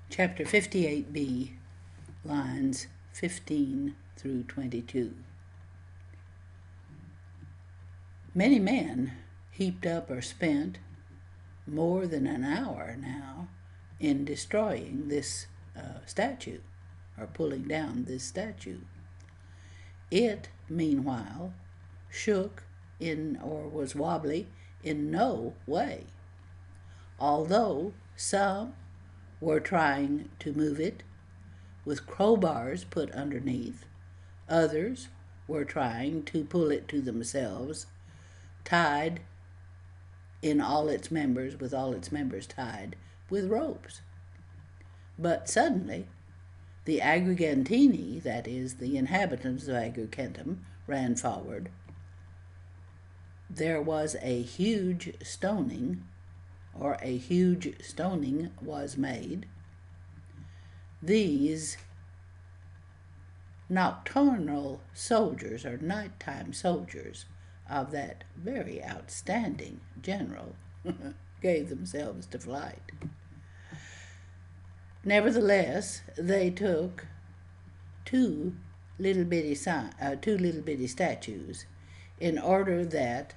Chapter 58B, lines 15 through 22. Many men heaped up or spent more than an hour now in destroying this statue, or pulling down this statue. It, meanwhile, shook in or was wobbly in no way, although some were trying to move it with crowbars put underneath. Others were trying to pull it to themselves, tied in all its members, with all its members tied with ropes. But suddenly, the Agrigentini, that is, the inhabitants of Agrigentum, ran forward. There was a huge stoning, or a huge stoning was made. These nocturnal soldiers, or nighttime soldiers, of that very outstanding general gave themselves to flight. Nevertheless, they took two little bitty statues in order that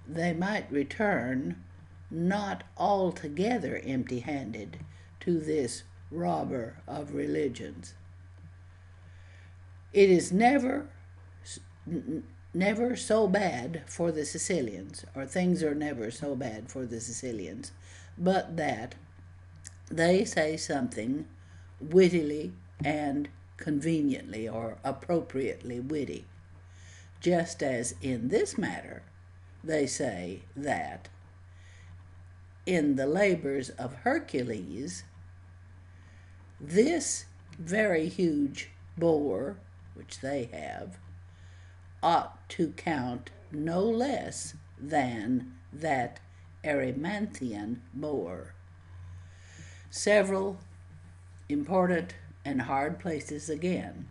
they might return not altogether empty-handed to this robber of religions. It is never so bad for the Sicilians, or things are never so bad for the Sicilians, but that they say something wittily and conveniently or appropriately witty, just as in this matter they say that in the labors of Hercules, this very huge boar, which they have, ought to count no less than that Erymanthian boar. Several important and hard places again.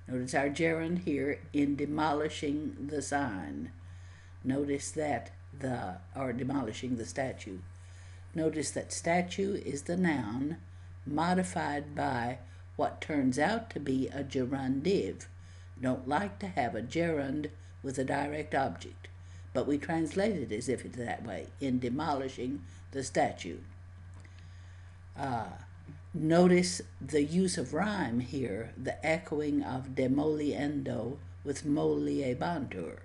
Notice our gerund here in demolishing the sign. Notice that demolishing the statue. Notice that statue is the noun modified by what turns out to be a gerundive. Don't like to have a gerund with a direct object, but we translate it as if it's that way, in demolishing the statue. Notice the use of rhyme here, the echoing of demoliendo with moliebantur.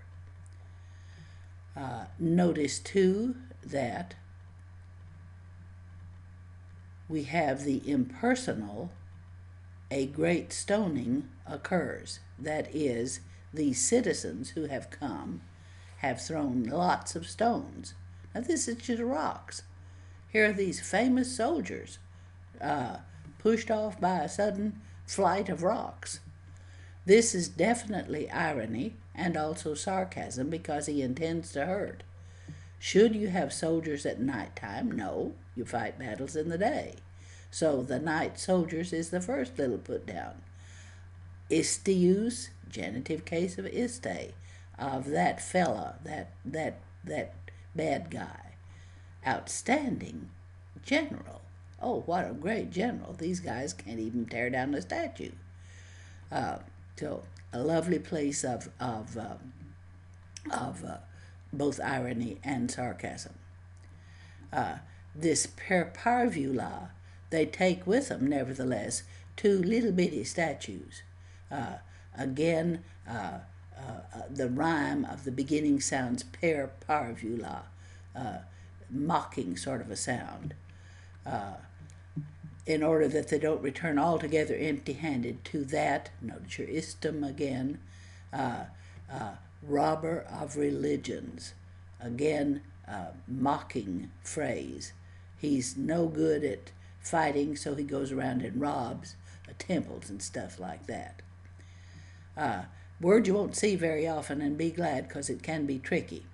Notice too that we have the impersonal, a great stoning occurs. That is, the citizens who have come have thrown lots of stones. Now this is just rocks. Here are these famous soldiers pushed off by a sudden flight of rocks. This is definitely irony and also sarcasm, because he intends to hurt. Should you have soldiers at nighttime? No, you fight battles in the day. So the night soldiers is the first little put down. Istius, genitive case of iste, of that fella, that bad guy. Outstanding general. Oh, what a great general. These guys can't even tear down a statue. So a lovely place of both irony and sarcasm. This per parvula, they take with them, nevertheless, two little bitty statues. Again, the rhyme of the beginning sounds per parvula, mocking sort of a sound, in order that they don't return altogether empty-handed to that, notice your istum again, robber of religions. Again, mocking phrase. He's no good at fighting, so he goes around and robs temples and stuff like that. Word you won't see very often, and be glad, because it can be tricky.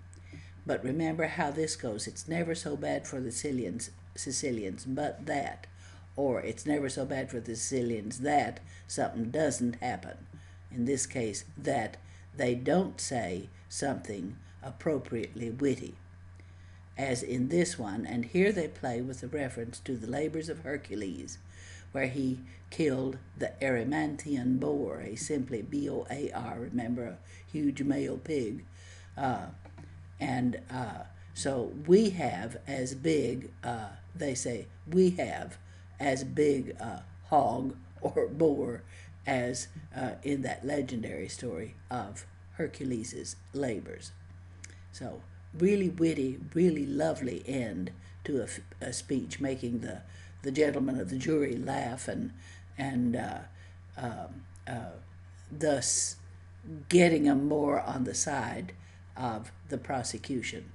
But remember how this goes. It's never so bad for the Sicilians, but that. Or it's never so bad for the Sicilians that something doesn't happen. In this case, that they don't say something appropriately witty. as in this one, and here they play with the reference to the labors of Hercules, where he killed the Erymanthean boar, a simply B-O-A-R, remember, a huge male pig. And so we have as big, they say, we have as big a hog or boar as in that legendary story of Hercules' labors. So really witty, really lovely end to a speech, making the gentlemen of the jury laugh and thus getting them more on the side of the prosecution.